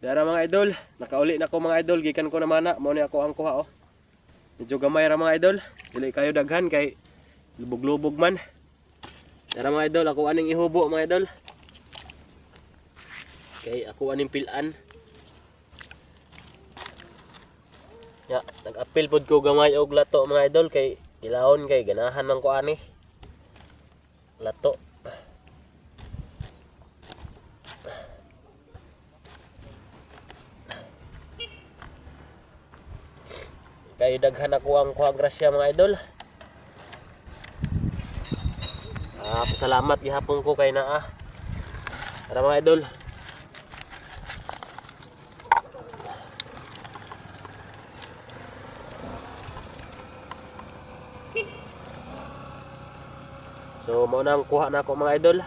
Dara mga idol, nakauli na ko mga idol, gikan ko naman na, mo ni ako ang kuha oh. Medyo gamay ra mga idol, dili kayo daghan kay lubog-lubog man. Dara mga idol, ako aning ihubo mga idol. Kay ako aning pilan. Ya, nag-apil pod ko gamay og lato mga idol kay ilahon kay ganahan man ko ani. Lato. Kay daghan ako ang kuha grasya mga idol. Pasalamat gihapon ko kay naa. Tara mga idol. So mao nang kuha na ako mga idol.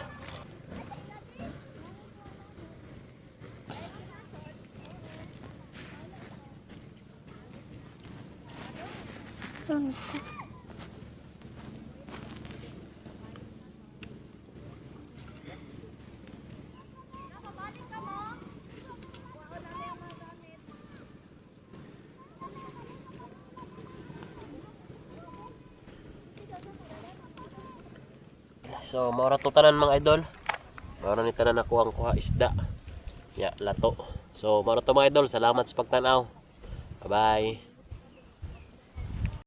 So mao ra to tanan mga idol. Mao ra ni tanan ako ang kuha isda. Ya, lato. So mao ra to mga idol, salamat sa pagtan-aw. Bye-bye.